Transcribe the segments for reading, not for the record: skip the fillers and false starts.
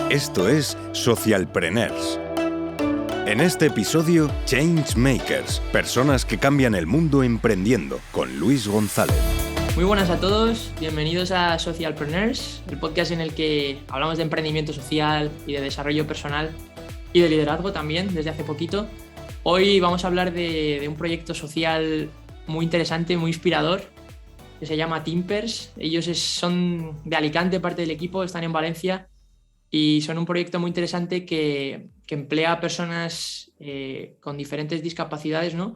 Esto es Socialpreneurs. En este episodio, Changemakers, personas que cambian el mundo emprendiendo, con Luis González. Muy buenas a todos, bienvenidos a Socialpreneurs, el podcast en el que hablamos de emprendimiento social y de desarrollo personal y de liderazgo también desde hace poquito. Hoy vamos a hablar de un proyecto social muy interesante, muy inspirador, que se llama Timpers. Ellos son de Alicante, parte del equipo, están en Valencia y son un proyecto muy interesante que emplea a personas con diferentes discapacidades, ¿no?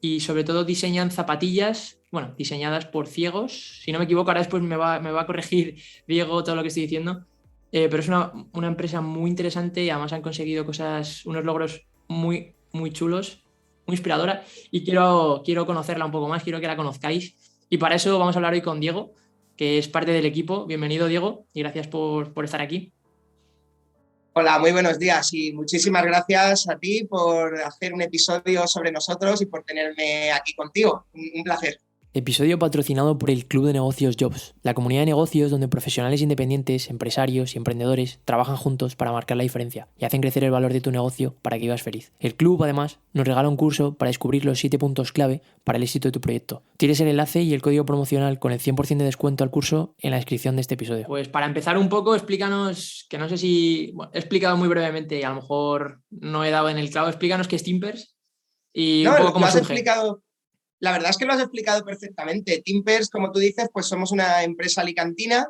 Y sobre todo diseñan zapatillas, bueno, diseñadas por ciegos. Si no me equivoco, ahora después me va a corregir Diego todo lo que estoy diciendo. Pero es una empresa muy interesante y además han conseguido unos logros muy, muy chulos, muy inspiradora. Y quiero conocerla un poco más, quiero que la conozcáis. Y para eso vamos a hablar hoy con Diego, que es parte del equipo. Bienvenido, Diego, y gracias por estar aquí. Hola, muy buenos días y muchísimas gracias a ti por hacer un episodio sobre nosotros y por tenerme aquí contigo. Un placer. Episodio patrocinado por el Club de Negocios Jobs, la comunidad de negocios donde profesionales independientes, empresarios y emprendedores trabajan juntos para marcar la diferencia y hacen crecer el valor de tu negocio para que vivas feliz. El club, además, nos regala un curso para descubrir los 7 puntos clave para el éxito de tu proyecto. Tienes el enlace y el código promocional con el 100% de descuento al curso en la descripción de este episodio. Pues para empezar un poco, explícanos, que no sé si he explicado muy brevemente y a lo mejor no he dado en el clavo, explícanos qué es Timpers y un poco cómo surge. La verdad es que lo has explicado perfectamente. Timpers, como tú dices, pues somos una empresa alicantina,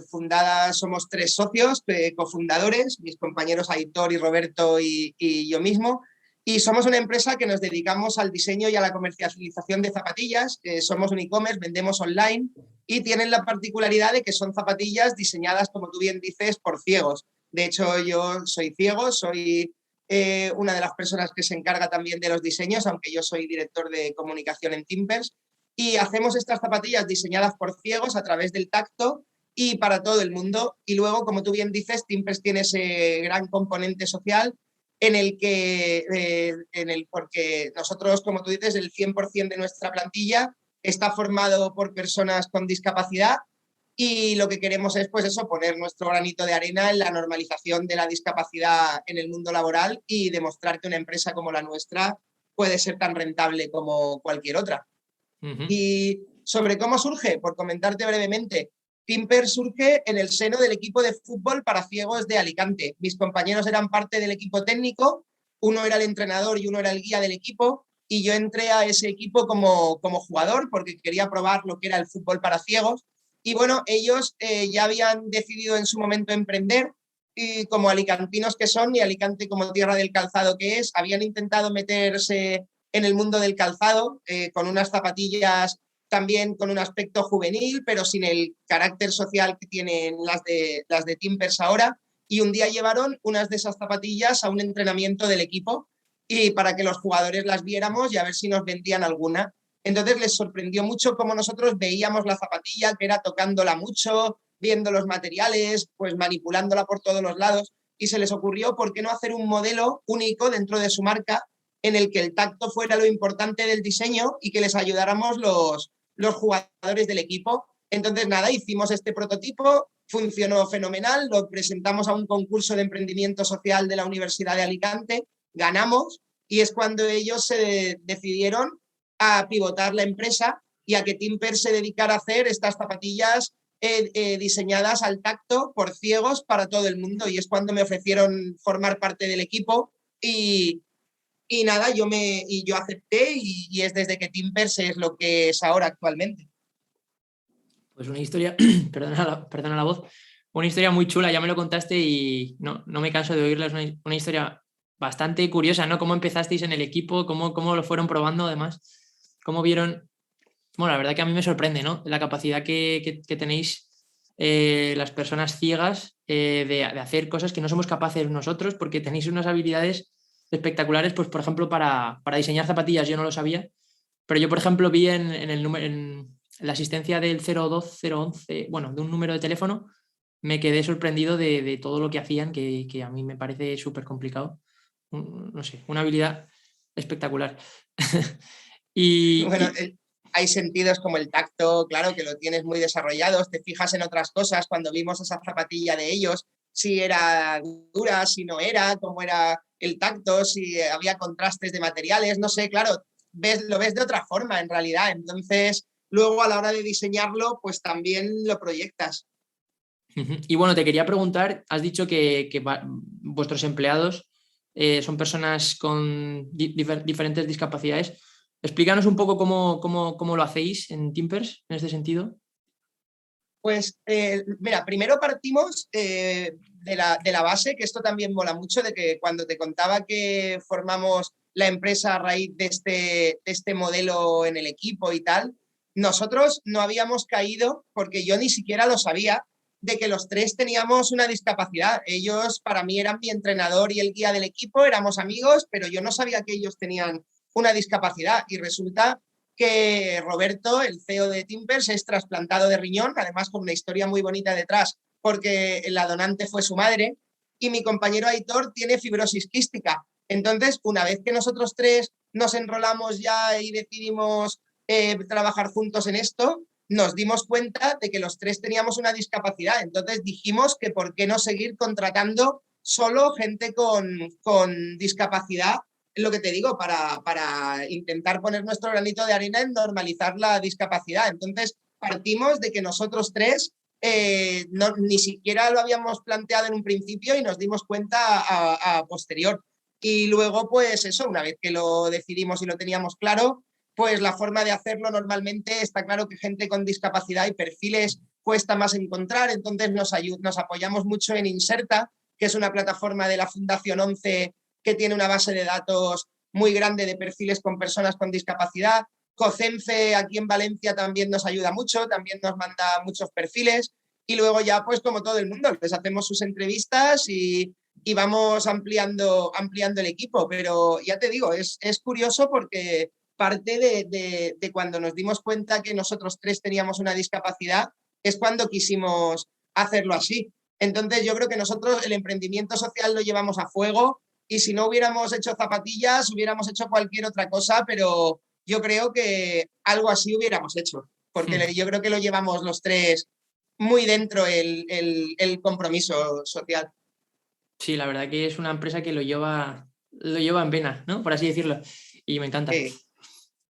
fundada, somos 3 socios, cofundadores, mis compañeros Aitor y Roberto y yo mismo, y somos una empresa que nos dedicamos al diseño y a la comercialización de zapatillas. Somos un e-commerce, vendemos online y tienen la particularidad de que son zapatillas diseñadas, como tú bien dices, por ciegos. De hecho, yo soy ciego, soy una de las personas que se encarga también de los diseños, aunque yo soy director de comunicación en Timpers, y hacemos estas zapatillas diseñadas por ciegos a través del tacto y para todo el mundo. Y luego, como tú bien dices, Timpers tiene ese gran componente social en el que, porque nosotros, como tú dices, el 100% de nuestra plantilla está formado por personas con discapacidad. Y lo que queremos es, pues eso, poner nuestro granito de arena en la normalización de la discapacidad en el mundo laboral y demostrar que una empresa como la nuestra puede ser tan rentable como cualquier otra. Uh-huh. Y sobre cómo surge, por comentarte brevemente, Timper surge en el seno del equipo de fútbol para ciegos de Alicante. Mis compañeros eran parte del equipo técnico, uno era el entrenador y uno era el guía del equipo, y yo entré a ese equipo como jugador porque quería probar lo que era el fútbol para ciegos. Y bueno, ellos ya habían decidido en su momento emprender y como alicantinos que son y Alicante como tierra del calzado que es, habían intentado meterse en el mundo del calzado con unas zapatillas también con un aspecto juvenil, pero sin el carácter social que tienen las de Timpers ahora. Y un día llevaron unas de esas zapatillas a un entrenamiento del equipo y para que los jugadores las viéramos y a ver si nos vendían alguna. Entonces les sorprendió mucho cómo nosotros veíamos la zapatilla, que era tocándola mucho, viendo los materiales, pues manipulándola por todos los lados, y se les ocurrió por qué no hacer un modelo único dentro de su marca en el que el tacto fuera lo importante del diseño y que les ayudáramos los jugadores del equipo. Entonces nada, hicimos este prototipo, funcionó fenomenal, lo presentamos a un concurso de emprendimiento social de la Universidad de Alicante, ganamos y es cuando ellos se decidieron a pivotar la empresa y a que Timpers se dedicara a hacer estas zapatillas diseñadas al tacto por ciegos para todo el mundo. Y es cuando me ofrecieron formar parte del equipo y nada, yo acepté y es desde que Timpers es lo que es ahora actualmente. Pues una historia, perdona la voz, una historia muy chula, ya me lo contaste y no me canso de oírla, es una historia bastante curiosa, ¿no? ¿Cómo empezasteis en el equipo? ¿Cómo lo fueron probando además? ¿Cómo vieron? Bueno, la verdad que a mí me sorprende, ¿no? La capacidad que tenéis las personas ciegas de hacer cosas que no somos capaces nosotros porque tenéis unas habilidades espectaculares, pues por ejemplo para diseñar zapatillas yo no lo sabía, pero yo por ejemplo vi en la asistencia del 012, 011, bueno, de un número de teléfono, me quedé sorprendido de todo lo que hacían, que a mí me parece súper complicado. No sé, una habilidad espectacular. Bueno, hay sentidos como el tacto, claro, que lo tienes muy desarrollado, te fijas en otras cosas. Cuando vimos esa zapatilla de ellos, si era dura, si no era, cómo era el tacto, si había contrastes de materiales, no sé, claro, lo ves de otra forma en realidad. Entonces, luego a la hora de diseñarlo, pues también lo proyectas. Y bueno, te quería preguntar, has dicho que vuestros empleados son personas con diferentes discapacidades. Explícanos un poco cómo lo hacéis en Timpers en este sentido. Pues mira, primero partimos de la base, que esto también mola mucho, de que cuando te contaba que formamos la empresa a raíz de este modelo en el equipo y tal, nosotros no habíamos caído, porque yo ni siquiera lo sabía, de que los tres teníamos una discapacidad. Ellos para mí eran mi entrenador y el guía del equipo, éramos amigos, pero yo no sabía que ellos tenían una discapacidad y resulta que Roberto, el CEO de Timpers, es trasplantado de riñón, además con una historia muy bonita detrás, porque la donante fue su madre, y mi compañero Aitor tiene fibrosis quística. Entonces, una vez que nosotros tres nos enrolamos ya y decidimos trabajar juntos en esto, nos dimos cuenta de que los tres teníamos una discapacidad. Entonces dijimos que por qué no seguir contratando solo gente con discapacidad, lo que te digo, para intentar poner nuestro granito de arena en normalizar la discapacidad. Entonces, partimos de que nosotros tres ni siquiera lo habíamos planteado en un principio y nos dimos cuenta a posterior. Y luego, pues eso, una vez que lo decidimos y lo teníamos claro, pues la forma de hacerlo normalmente está claro que gente con discapacidad y perfiles cuesta más encontrar, entonces nos apoyamos mucho en Inserta, que es una plataforma de la Fundación 11 que tiene una base de datos muy grande de perfiles con personas con discapacidad. COCENFE aquí en Valencia también nos ayuda mucho, también nos manda muchos perfiles y luego ya pues como todo el mundo les hacemos sus entrevistas y vamos ampliando el equipo, pero ya te digo, es curioso porque parte de cuando nos dimos cuenta que nosotros tres teníamos una discapacidad es cuando quisimos hacerlo así. Entonces yo creo que nosotros el emprendimiento social lo llevamos a fuego y si no hubiéramos hecho zapatillas, hubiéramos hecho cualquier otra cosa, pero yo creo que algo así hubiéramos hecho, porque yo creo que lo llevamos los tres muy dentro el compromiso social. Sí, la verdad que es una empresa que lo lleva en vena, ¿no? Por así decirlo. Y me encanta. Sí.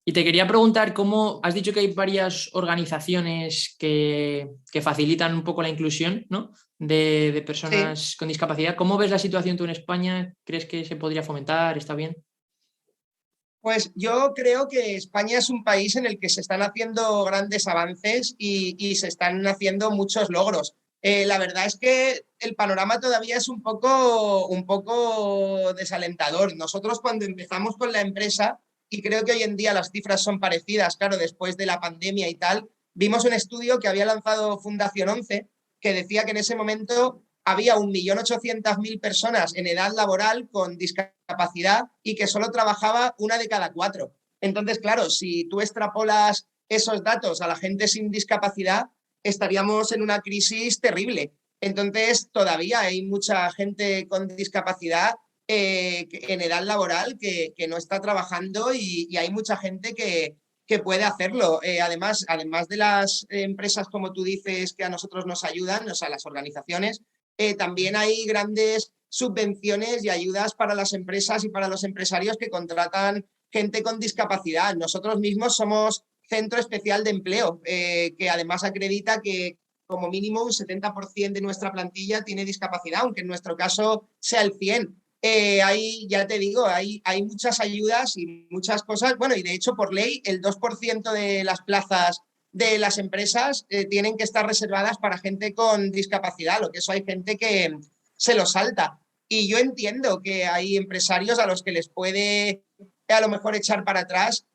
Y te quería preguntar cómo has dicho que hay varias organizaciones que facilitan un poco la inclusión, ¿no? de personas Sí. con discapacidad. ¿Cómo ves la situación tú en España? ¿Crees que se podría fomentar? ¿Está bien? Pues yo creo que España es un país en el que se están haciendo grandes avances y se están haciendo muchos logros. La verdad es que el panorama todavía es un poco desalentador. Nosotros cuando empezamos con la empresa, y creo que hoy en día las cifras son parecidas, claro, después de la pandemia y tal, vimos un estudio que había lanzado Fundación 11 que decía que en ese momento había 1.800.000 personas en edad laboral con discapacidad y que solo trabajaba una de cada cuatro. Entonces, claro, si tú extrapolas esos datos a la gente sin discapacidad, estaríamos en una crisis terrible. Entonces, todavía hay mucha gente con discapacidad en edad laboral que no está trabajando y hay mucha gente que puede hacerlo. Además de las empresas, como tú dices, que a nosotros nos ayudan, o sea, las organizaciones, también hay grandes subvenciones y ayudas para las empresas y para los empresarios que contratan gente con discapacidad. Nosotros mismos somos Centro Especial de Empleo, que además acredita que como mínimo un 70% de nuestra plantilla tiene discapacidad, aunque en nuestro caso sea el 100%. Ya te digo, hay muchas ayudas y muchas cosas. Bueno, y de hecho, por ley, el 2% de las plazas de las empresas tienen que estar reservadas para gente con discapacidad, lo que eso hay gente que se lo salta. Y yo entiendo que hay empresarios a los que les puede a lo mejor echar para atrás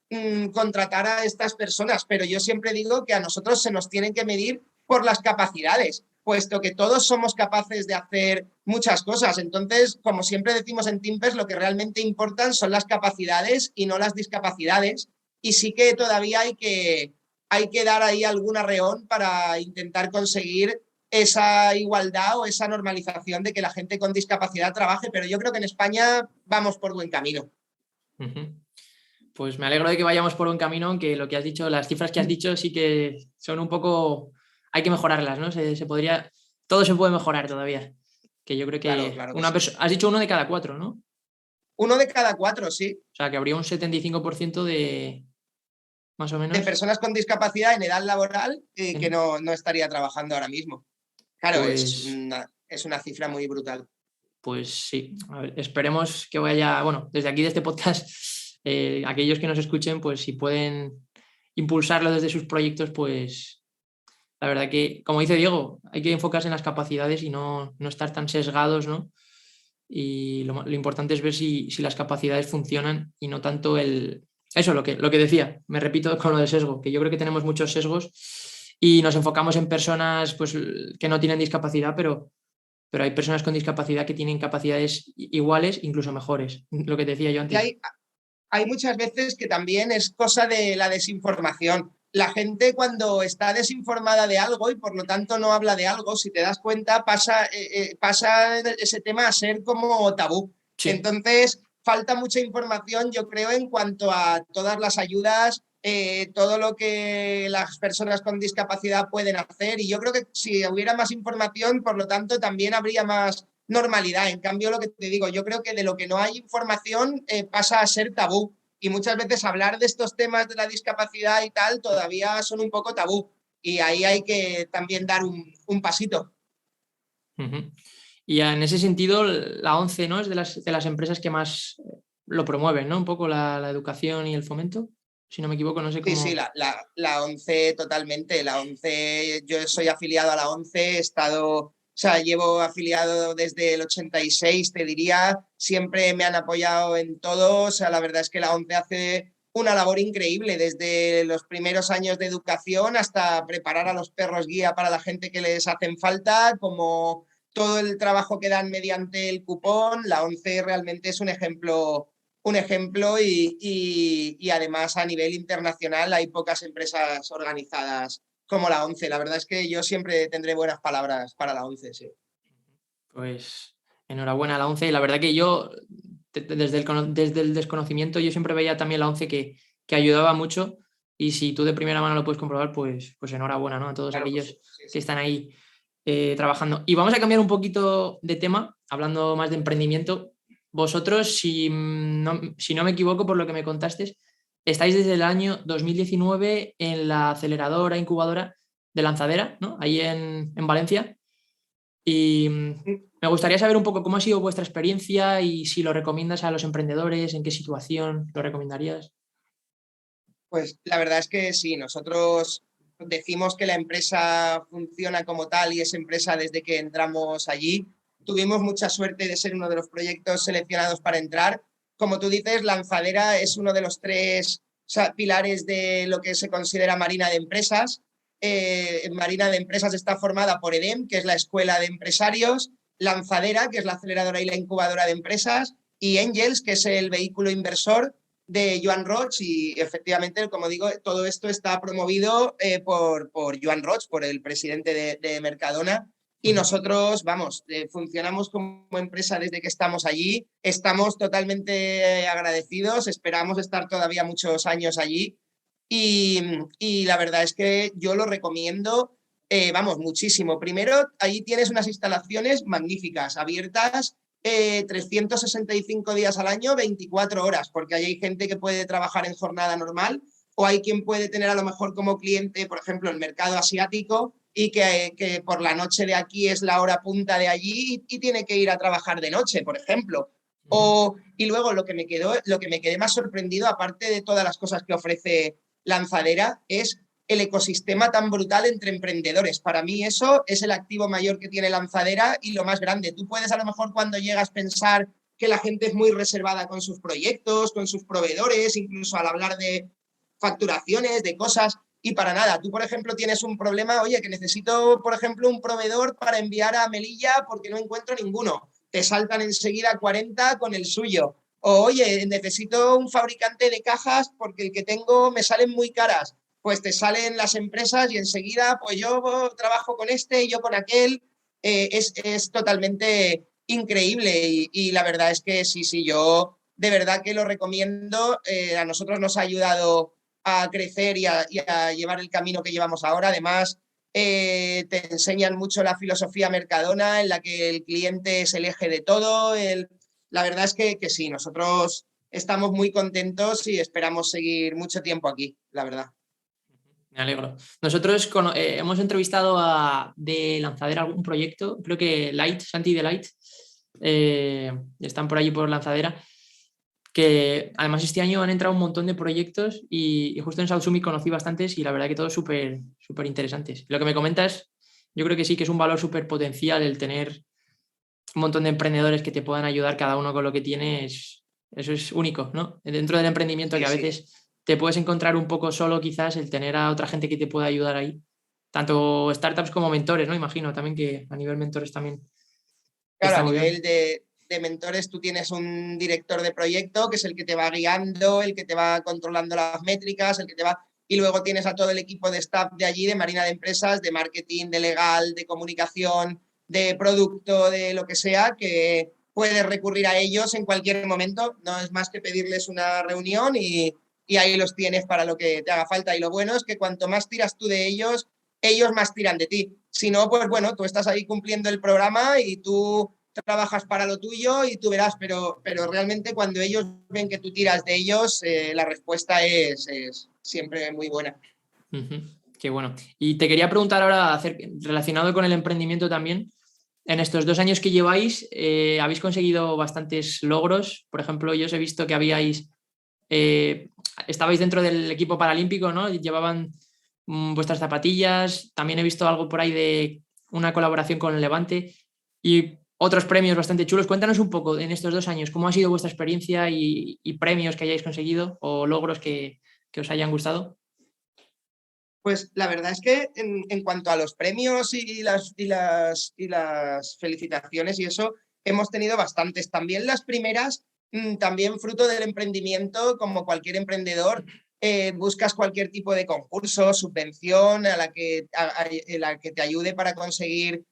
contratar a estas personas, pero yo siempre digo que a nosotros se nos tienen que medir por las capacidades, puesto que todos somos capaces de hacer muchas cosas. Entonces, como siempre decimos en Timpers, lo que realmente importan son las capacidades y no las discapacidades. Y sí que todavía hay que dar ahí algún arreón para intentar conseguir esa igualdad o esa normalización de que la gente con discapacidad trabaje, pero yo creo que en España vamos por buen camino. Pues me alegro de que vayamos por un camino, aunque lo que has dicho, las cifras que has dicho sí que son un poco, hay que mejorarlas, ¿no? Todo se puede mejorar todavía. que yo creo Claro, que claro que sí. has dicho 1 de cada 4, ¿no? 1 de cada 4, sí. O sea, que habría un 75% de, más o De menos, personas con discapacidad en edad laboral que en- no estaría trabajando ahora mismo. Claro, pues, es una cifra muy brutal. pues sí. A ver, esperemos que vaya, bueno, desde aquí de este podcast, aquellos que nos escuchen, pues si pueden impulsarlo desde sus proyectos, pues la verdad que, como dice Diego, hay que enfocarse en las capacidades y no estar tan sesgados, ¿no? Y lo importante es ver si las capacidades funcionan y no tanto el... Eso, lo que decía, me repito con lo del sesgo, que yo creo que tenemos muchos sesgos y nos enfocamos en personas pues, que no tienen discapacidad, pero hay personas con discapacidad que tienen capacidades iguales, incluso mejores, lo que decía yo Y antes. hay muchas veces que también es cosa de la desinformación. La gente cuando está desinformada de algo y por lo tanto no habla de algo, si te das cuenta, pasa ese tema a ser como tabú. Sí. Entonces, falta mucha información, yo creo, en cuanto a todas las ayudas, todo lo que las personas con discapacidad pueden hacer. Y yo creo que si hubiera más información, por lo tanto, también habría más normalidad. En cambio, lo que te digo, yo creo que de lo que no hay información pasa a ser tabú. Y muchas veces hablar de estos temas de la discapacidad y tal todavía son un poco tabú. Y ahí hay que también dar un pasito. Uh-huh. Y en ese sentido, la ONCE, ¿no? Es de las empresas que más lo promueven, ¿no? Un poco la educación y el fomento. Si no me equivoco, no sé Sí, sí, cómo. la ONCE totalmente. La ONCE, yo soy afiliado a la ONCE, he estado, o sea, llevo afiliado desde el 86, te diría, siempre me han apoyado en todo. O sea, la verdad es que la ONCE hace una labor increíble, desde los primeros años de educación hasta preparar a los perros guía para la gente que les hacen falta, como todo el trabajo que dan mediante el cupón. La ONCE realmente es un ejemplo y además a nivel internacional hay pocas empresas organizadas como la ONCE. La verdad es que yo siempre tendré buenas palabras para la ONCE, sí. Pues enhorabuena a la ONCE. La verdad que yo, desde el desconocimiento, yo siempre veía también la ONCE que ayudaba mucho. Y si tú de primera mano lo puedes comprobar, pues enhorabuena, ¿no? A todos Claro, pues aquellos sí, que sí. están ahí trabajando. Y vamos a cambiar un poquito de tema, hablando más de emprendimiento. Vosotros, si no me equivoco por lo que me contaste, estáis desde el año 2019 en la aceleradora, incubadora de Lanzadera, ¿no? Ahí en Valencia. Y me gustaría saber un poco cómo ha sido vuestra experiencia y si lo recomiendas a los emprendedores, en qué situación lo recomendarías. Pues la verdad es que sí, nosotros decimos que la empresa funciona como tal y es empresa desde que entramos allí. Tuvimos mucha suerte de ser uno de los proyectos seleccionados para entrar. Como tú dices, Lanzadera es uno de los tres, o sea, pilares de lo que se considera Marina de Empresas. Marina de Empresas está formada por EDEM, que es la escuela de empresarios, Lanzadera, que es la aceleradora y la incubadora de empresas, y Angels, que es el vehículo inversor de Joan Roig. Y efectivamente, como digo, todo esto está promovido por Joan Roig, por el presidente de Mercadona. Y Ujú. nosotros, vamos, funcionamos como empresa desde que estamos allí, estamos totalmente agradecidos, esperamos estar todavía muchos años allí y la verdad es que yo lo recomiendo, vamos, muchísimo. Primero, allí tienes unas instalaciones magníficas, abiertas 365 días al año, 24 horas, porque ahí hay gente que puede trabajar en jornada normal o hay quien puede tener a lo mejor como cliente, por ejemplo, el mercado asiático y que por la noche de aquí es la hora punta de allí y tiene que ir a trabajar de noche, por ejemplo. Ujú. Y luego lo que me quedé más sorprendido, aparte de todas las cosas que ofrece Lanzadera, es el ecosistema tan brutal entre emprendedores. Para mí eso es el activo mayor que tiene Lanzadera y lo más grande. Tú puedes a lo mejor cuando llegas pensar que la gente es muy reservada con sus proyectos, con sus proveedores, incluso al hablar de facturaciones, de cosas, y para nada. Tú, por ejemplo, tienes un problema, oye, que necesito, por ejemplo, un proveedor para enviar a Melilla porque no encuentro ninguno. Te saltan enseguida 40 con el suyo. O, oye, necesito un fabricante de cajas porque el que tengo me salen muy caras. Pues te salen las empresas y enseguida, pues yo trabajo con este y yo con aquel. Es totalmente increíble y la verdad es que sí, sí, yo de verdad que lo recomiendo. A nosotros nos ha ayudado a crecer y a llevar el camino que llevamos ahora. Además, te enseñan mucho la filosofía Mercadona, en la que el cliente es el eje de todo. La verdad es que sí, nosotros estamos muy contentos y esperamos seguir mucho tiempo aquí, la verdad. Me alegro. Nosotros hemos entrevistado de Lanzadera algún proyecto, creo que Light, Santi de Light, están por allí por Lanzadera, que además este año han entrado un montón de proyectos y justo en South Summit conocí bastantes y la verdad que todos súper interesantes. Lo que me comentas, yo creo que sí que es un valor súper potencial el tener un montón de emprendedores que te puedan ayudar cada uno con lo que tiene, eso es único, ¿no? Dentro del emprendimiento Sí, que a veces te puedes encontrar un poco solo quizás el tener a otra gente que te pueda ayudar ahí, tanto startups como mentores, ¿no? Imagino también que a nivel mentores también claro, está a muy nivel bien. de mentores, tú tienes un director de proyecto que es el que te va guiando, el que te va controlando las métricas, el que te va... Y luego tienes a todo el equipo de staff de allí, de Marina de Empresas, de marketing, de legal, de comunicación, de producto, de lo que sea, que puedes recurrir a ellos en cualquier momento. No es más que pedirles una reunión y ahí los tienes para lo que te haga falta. Y lo bueno es que cuanto más tiras tú de ellos, ellos más tiran de ti. Si no, pues bueno, tú estás ahí cumpliendo el programa y tú trabajas para lo tuyo y tú verás, pero realmente cuando ellos ven que tú tiras de ellos, la respuesta es siempre muy buena. Uh-huh. Qué bueno. Y te quería preguntar ahora, relacionado con el emprendimiento también, en estos 2 años que lleváis, habéis conseguido bastantes logros. Por ejemplo, yo os he visto que estabais dentro del equipo paralímpico, ¿no? Llevaban vuestras zapatillas. También he visto algo por ahí de una colaboración con el Levante y otros premios bastante chulos. Cuéntanos un poco en estos 2 años, ¿cómo ha sido vuestra experiencia y premios que hayáis conseguido o logros que os hayan gustado? Pues la verdad es que en cuanto a los premios y las felicitaciones y eso, hemos tenido bastantes. También las primeras, también fruto del emprendimiento, como cualquier emprendedor, buscas cualquier tipo de concurso, subvención la que te ayude para conseguir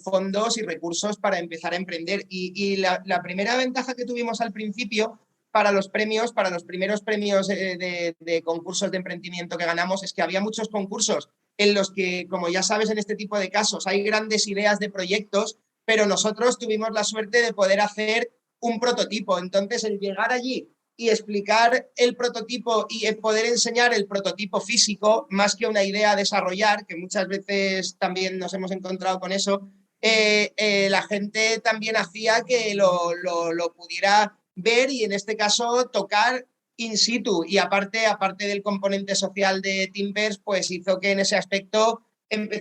fondos y recursos para empezar a emprender. Y la primera ventaja que tuvimos al principio para los premios, para los primeros premios de concursos de emprendimiento que ganamos, es que había muchos concursos en los que, como ya sabes, en este tipo de casos hay grandes ideas de proyectos, pero nosotros tuvimos la suerte de poder hacer un prototipo. Entonces, el llegar allí y explicar el prototipo y poder enseñar el prototipo físico, más que una idea a desarrollar, que muchas veces también nos hemos encontrado con eso, la gente también hacía que lo pudiera ver y en este caso tocar in situ. Y aparte del componente social de Timbers, pues hizo que en ese aspecto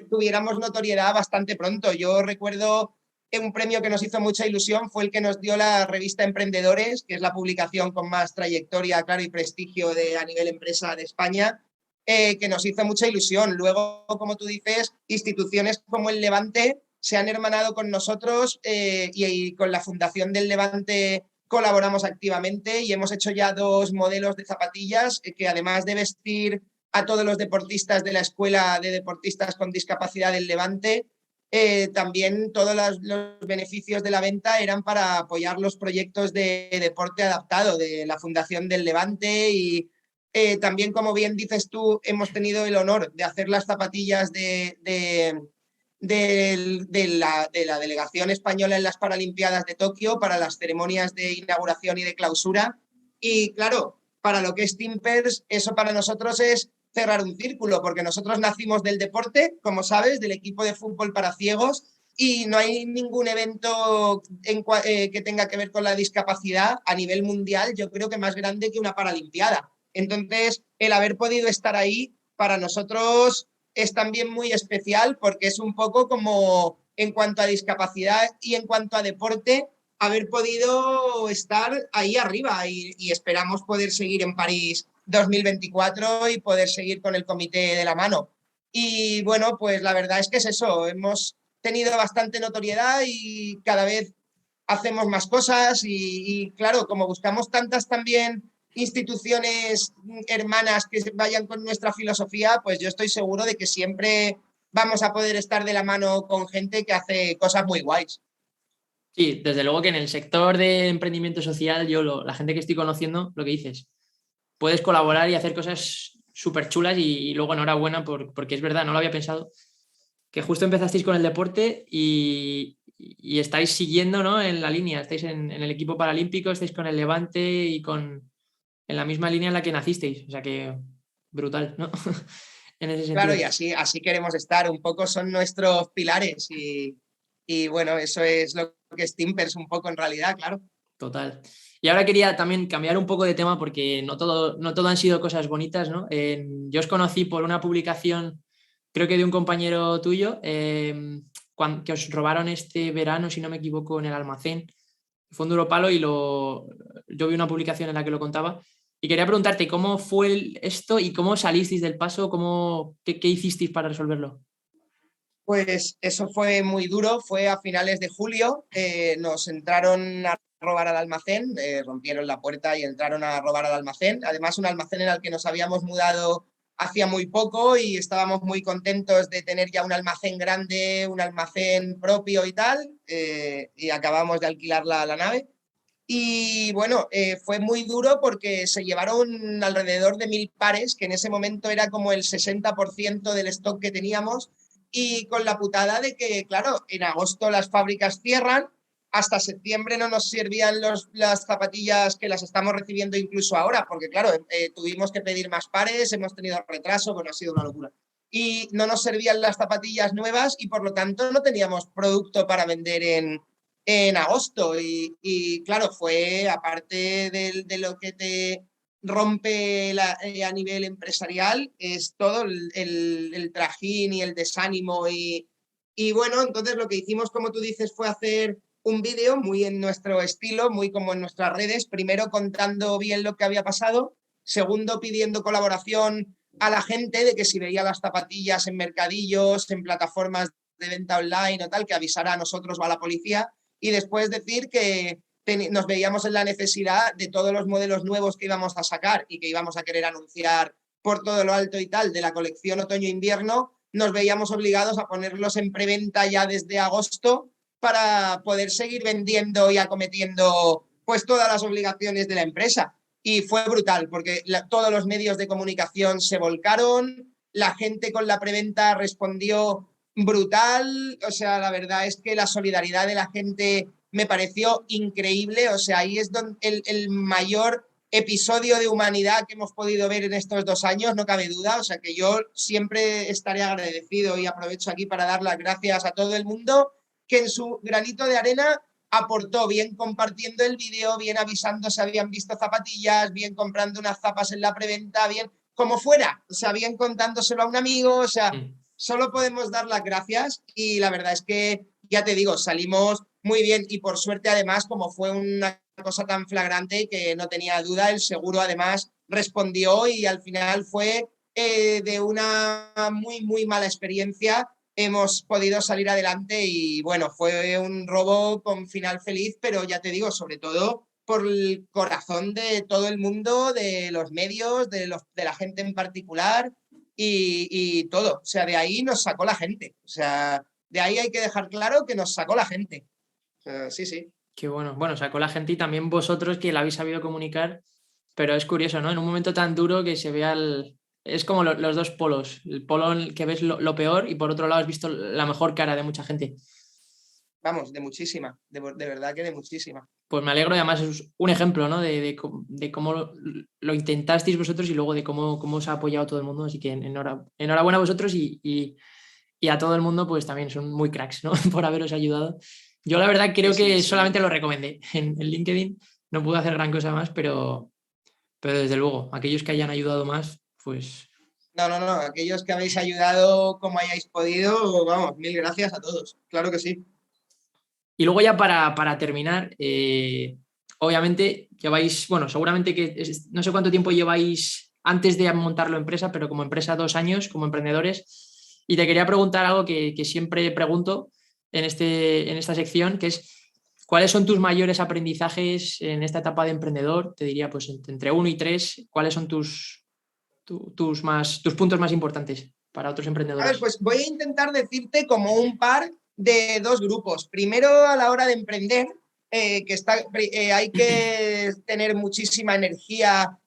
tuviéramos notoriedad bastante pronto. Yo recuerdo un premio que nos hizo mucha ilusión fue el que nos dio la revista Emprendedores, que es la publicación con más trayectoria, claro, y prestigio a nivel empresa de España, que nos hizo mucha ilusión. Luego, como tú dices, instituciones como el Levante se han hermanado con nosotros y con la Fundación del Levante colaboramos activamente y hemos hecho ya 2 modelos de zapatillas que además de vestir a todos los deportistas de la Escuela de Deportistas con Discapacidad del Levante, también todos los beneficios de la venta eran para apoyar los proyectos de deporte adaptado de la Fundación del Levante y también, como bien dices tú, hemos tenido el honor de hacer las zapatillas de la delegación española en las Paralimpiadas de Tokio para las ceremonias de inauguración y de clausura. Y claro, para lo que es Timpers, eso para nosotros es cerrar un círculo, porque nosotros nacimos del deporte, como sabes, del equipo de fútbol para ciegos, y no hay ningún evento que tenga que ver con la discapacidad a nivel mundial, yo creo que más grande que una Paralimpiada. Entonces, el haber podido estar ahí, para nosotros es también muy especial porque es un poco como en cuanto a discapacidad y en cuanto a deporte, haber podido estar ahí arriba y esperamos poder seguir en París 2024 y poder seguir con el comité de la mano. Y bueno, pues la verdad es que es eso, hemos tenido bastante notoriedad y cada vez hacemos más cosas y claro, como buscamos tantas también instituciones hermanas que vayan con nuestra filosofía, pues yo estoy seguro de que siempre vamos a poder estar de la mano con gente que hace cosas muy guays. Sí, desde luego que en el sector de emprendimiento social, la gente que estoy conociendo, lo que dices, puedes colaborar y hacer cosas súper chulas y luego enhorabuena porque es verdad, no lo había pensado. que justo empezasteis con el deporte y estáis siguiendo, ¿no?, en la línea, estáis en el equipo paralímpico, estáis con el Levante y en la misma línea en la que nacisteis, o sea que brutal, ¿no? En ese Claro, sentido. y así queremos estar, un poco son nuestros pilares y bueno, eso es lo que es Timpers un poco en realidad, claro. Total. Y ahora quería también cambiar un poco de tema porque no todo han sido cosas bonitas, ¿no? Yo os conocí por una publicación, creo que de un compañero tuyo, que os robaron este verano, si no me equivoco, en el almacén. Fue un duro palo y yo vi una publicación en la que lo contaba. Y quería preguntarte cómo fue esto y cómo salisteis del paso, qué hicisteis para resolverlo. Pues eso fue muy duro, fue a finales de julio, nos entraron a robar al almacén, rompieron la puerta y entraron a robar al almacén, además un almacén en el que nos habíamos mudado hacía muy poco y estábamos muy contentos de tener ya un almacén grande, un almacén propio y tal, y acabamos de alquilar la nave. Y bueno, fue muy duro porque se llevaron alrededor de 1.000 pares, que en ese momento era como el 60% del stock que teníamos, y con la putada de que, claro, en agosto las fábricas cierran, hasta septiembre no nos servían las zapatillas que las estamos recibiendo incluso ahora, porque claro, tuvimos que pedir más pares, hemos tenido retraso, bueno, ha sido una locura. Y no nos servían las zapatillas nuevas y por lo tanto no teníamos producto para vender en agosto y claro, fue aparte de lo que te rompe a nivel empresarial, es todo el trajín y el desánimo y bueno, entonces lo que hicimos, como tú dices, fue hacer un vídeo muy en nuestro estilo, muy como en nuestras redes, primero contando bien lo que había pasado, segundo pidiendo colaboración a la gente de que si veía las zapatillas en mercadillos, en plataformas de venta online o tal, que avisara a nosotros o a la policía y después decir que nos veíamos en la necesidad de todos los modelos nuevos que íbamos a sacar y que íbamos a querer anunciar por todo lo alto y tal de la colección otoño-invierno, nos veíamos obligados a ponerlos en preventa ya desde agosto para poder seguir vendiendo y acometiendo pues todas las obligaciones de la empresa. Y fue brutal porque todos los medios de comunicación se volcaron, la gente con la preventa respondió brutal, o sea, la verdad es que la solidaridad de la gente me pareció increíble, o sea, ahí es donde el mayor episodio de humanidad que hemos podido ver en estos 2 años, no cabe duda, o sea que yo siempre estaré agradecido y aprovecho aquí para dar las gracias a todo el mundo que en su granito de arena aportó, bien compartiendo el vídeo, bien avisando si habían visto zapatillas, bien comprando unas zapas en la preventa, bien como fuera, o sea, bien contándoselo a un amigo, o sea, solo podemos dar las gracias y la verdad es que, ya te digo, salimos muy bien y por suerte además, como fue una cosa tan flagrante que no tenía duda, el seguro además respondió y al final fue de una muy, muy mala experiencia. Hemos podido salir adelante y bueno, fue un robo con final feliz, pero ya te digo, sobre todo por el corazón de todo el mundo, de los medios, de la gente en particular y todo. O sea, de ahí nos sacó la gente. O sea, de ahí hay que dejar claro que nos sacó la gente. Sí, sí. Qué bueno. Bueno, sacó la gente y también vosotros que la habéis sabido comunicar, pero es curioso, ¿no? En un momento tan duro que se vea Es como los dos polos. El polo en el que ves lo peor y por otro lado has visto la mejor cara de mucha gente. Vamos, de muchísima. De verdad que de muchísima. Pues me alegro y además es un ejemplo, ¿no? De cómo lo intentasteis vosotros y luego de cómo os ha apoyado todo el mundo. Así que enhorabuena a vosotros y a todo el mundo, pues también son muy cracks, ¿no? Por haberos ayudado. Yo la verdad creo Sí, que sí. solamente lo recomendé en LinkedIn. No pude hacer gran cosa más, pero desde luego, aquellos que hayan ayudado más, pues... No, no, no. Aquellos que habéis ayudado como hayáis podido, vamos, mil gracias a todos. Claro que sí. Y luego ya para terminar, obviamente lleváis, bueno, seguramente no sé cuánto tiempo lleváis antes de montar la empresa, pero como empresa 2 años, como emprendedores. Y te quería preguntar algo que siempre pregunto en esta sección, que es, ¿cuáles son tus mayores aprendizajes en esta etapa de emprendedor? Te diría, pues, entre 1 y 3, ¿cuáles son tus puntos más importantes para otros A ver, emprendedores? pues voy a intentar decirte como un par de dos grupos. Primero, a la hora de emprender, hay que tener muchísima energía,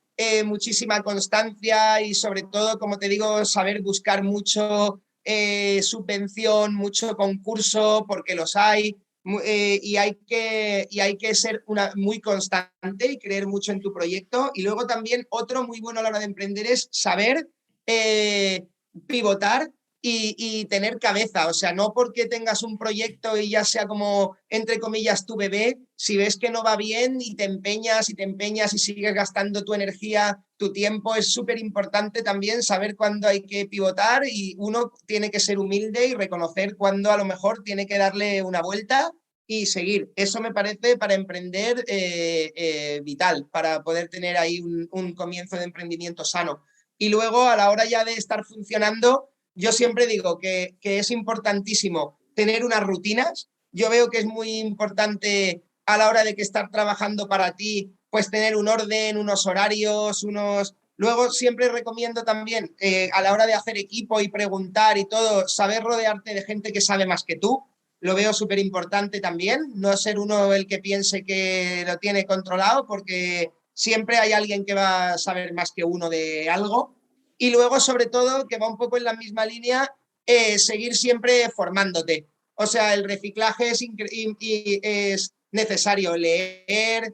muchísima constancia y sobre todo, como te digo, saber buscar mucho subvención, mucho concurso, porque los hay, y hay que ser muy constante y creer mucho en tu proyecto. Y luego también otro muy bueno a la hora de emprender es saber pivotar y tener cabeza. O sea, no porque tengas un proyecto y ya sea como, entre comillas, tu bebé, si ves que no va bien y te empeñas y sigues gastando tu energía, tu tiempo, es súper importante también saber cuándo hay que pivotar, y uno tiene que ser humilde y reconocer cuándo a lo mejor tiene que darle una vuelta y seguir. Eso me parece para emprender vital, para poder tener ahí un comienzo de emprendimiento sano. Y luego, a la hora ya de estar funcionando, yo siempre digo que es importantísimo tener unas rutinas. Yo veo que es muy importante a la hora de que estar trabajando para ti, pues tener un orden, unos horarios, Luego siempre recomiendo también, a la hora de hacer equipo y preguntar y todo, saber rodearte de gente que sabe más que tú. Lo veo súper importante también, no ser uno el que piense que lo tiene controlado, porque siempre hay alguien que va a saber más que uno de algo. Y luego, sobre todo, que va un poco en la misma línea, seguir siempre formándote. O sea, el reciclaje es necesario. Leer,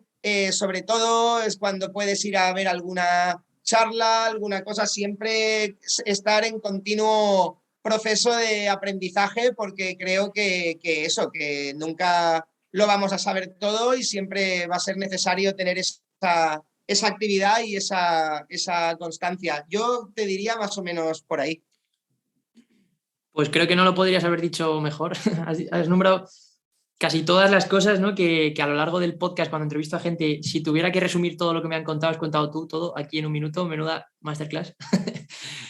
sobre todo, es cuando puedes ir a ver alguna charla, alguna cosa, siempre estar en continuo proceso de aprendizaje, porque creo que nunca lo vamos a saber todo y siempre va a ser necesario tener esa actividad y esa constancia. Yo te diría más o menos por ahí. Pues creo que no lo podrías haber dicho mejor. Has nombrado casi todas las cosas, ¿no? que a lo largo del podcast, cuando entrevisto a gente, si tuviera que resumir todo lo que me han contado, has contado tú todo aquí en un minuto. Menuda masterclass.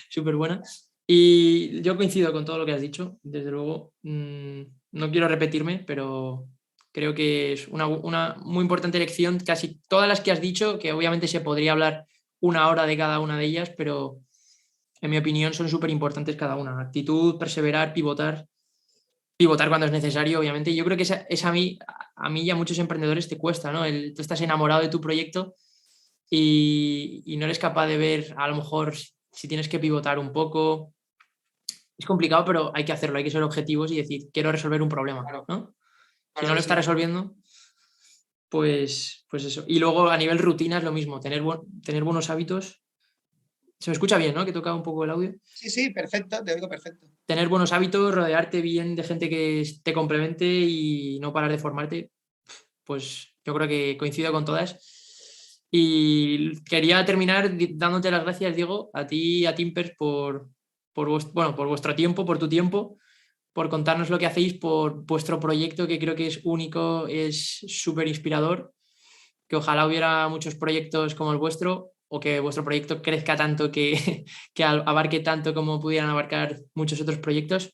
Súper buena. Y yo coincido con todo lo que has dicho. Desde luego, no quiero repetirme, pero creo que es una muy importante lección. Casi todas las que has dicho, que obviamente se podría hablar una hora de cada una de ellas, pero en mi opinión son súper importantes cada una. Actitud, perseverar, pivotar cuando es necesario, obviamente. Yo creo que a mí y a muchos emprendedores te cuesta, ¿no? Tú estás enamorado de tu proyecto y no eres capaz de ver, a lo mejor, si tienes que pivotar un poco. Es complicado, pero hay que hacerlo, hay que ser objetivos y decir, quiero resolver un problema, ¿no? Si no lo está resolviendo, pues eso. Y luego, a nivel rutina, es lo mismo, tener buenos hábitos. Se me escucha bien, ¿no? Que toca un poco el audio. Sí, perfecto, te oigo perfecto. Tener buenos hábitos, rodearte bien de gente que te complemente y no parar de formarte, pues yo creo que coincido con todas. Y quería terminar dándote las gracias, Diego, a ti y a Timpers por vuestro tiempo, por tu tiempo, por contarnos lo que hacéis, por vuestro proyecto, que creo que es único, es súper inspirador, que ojalá hubiera muchos proyectos como el vuestro, o que vuestro proyecto crezca tanto, que abarque tanto como pudieran abarcar muchos otros proyectos.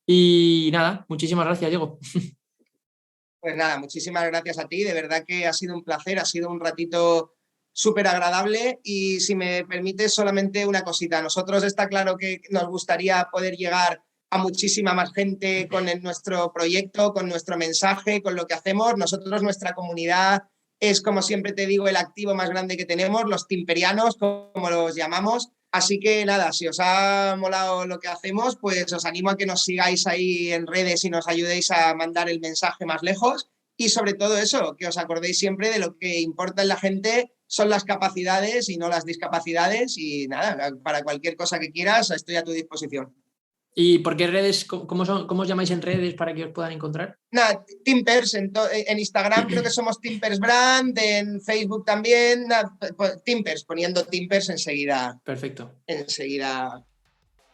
Y nada, muchísimas gracias, Diego. Pues nada, muchísimas gracias a ti, de verdad que ha sido un placer, ha sido un ratito súper agradable. Y si me permites, solamente una cosita. Nosotros está claro que nos gustaría poder llegar a muchísima más gente con nuestro proyecto, con nuestro mensaje, con lo que hacemos. Nosotros, nuestra comunidad es, como siempre te digo, el activo más grande que tenemos, los timperianos, como los llamamos. Así que nada, si os ha molado lo que hacemos, pues os animo a que nos sigáis ahí en redes y nos ayudéis a mandar el mensaje más lejos. Y sobre todo eso, que os acordéis siempre de lo que importa en la gente son las capacidades y no las discapacidades. Y nada, para cualquier cosa que quieras, estoy a tu disposición. ¿Y por qué redes? ¿Cómo os llamáis en redes para que os puedan encontrar? Nada, Timpers, en Instagram creo que somos Timpers Brand, en Facebook también, Timpers, poniendo Timpers enseguida. Perfecto. Enseguida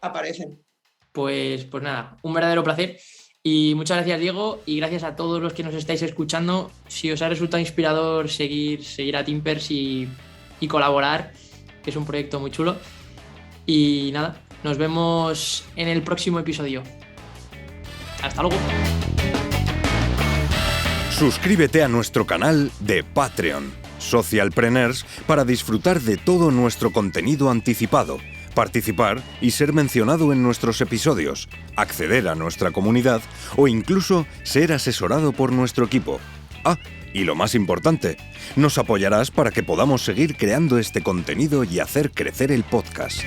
aparecen. Pues nada, un verdadero placer. Y muchas gracias, Diego, y gracias a todos los que nos estáis escuchando. Si os ha resultado inspirador seguir a Timpers y colaborar, que es un proyecto muy chulo. Y nada, nos vemos en el próximo episodio. Hasta luego. Suscríbete a nuestro canal de Patreon, Socialpreneurs, para disfrutar de todo nuestro contenido anticipado, participar y ser mencionado en nuestros episodios, acceder a nuestra comunidad o incluso ser asesorado por nuestro equipo. Ah, y lo más importante, nos apoyarás para que podamos seguir creando este contenido y hacer crecer el podcast.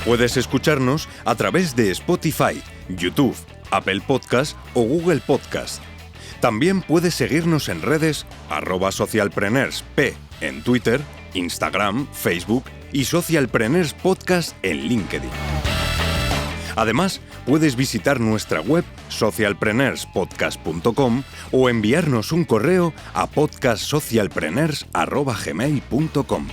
Puedes escucharnos a través de Spotify, YouTube, Apple Podcast o Google Podcast. También puedes seguirnos en redes @socialpreneursp en Twitter, Instagram, Facebook y Socialpreneurs Podcast en LinkedIn. Además, puedes visitar nuestra web socialpreneurspodcast.com o enviarnos un correo a podcastsocialpreneurs@gmail.com.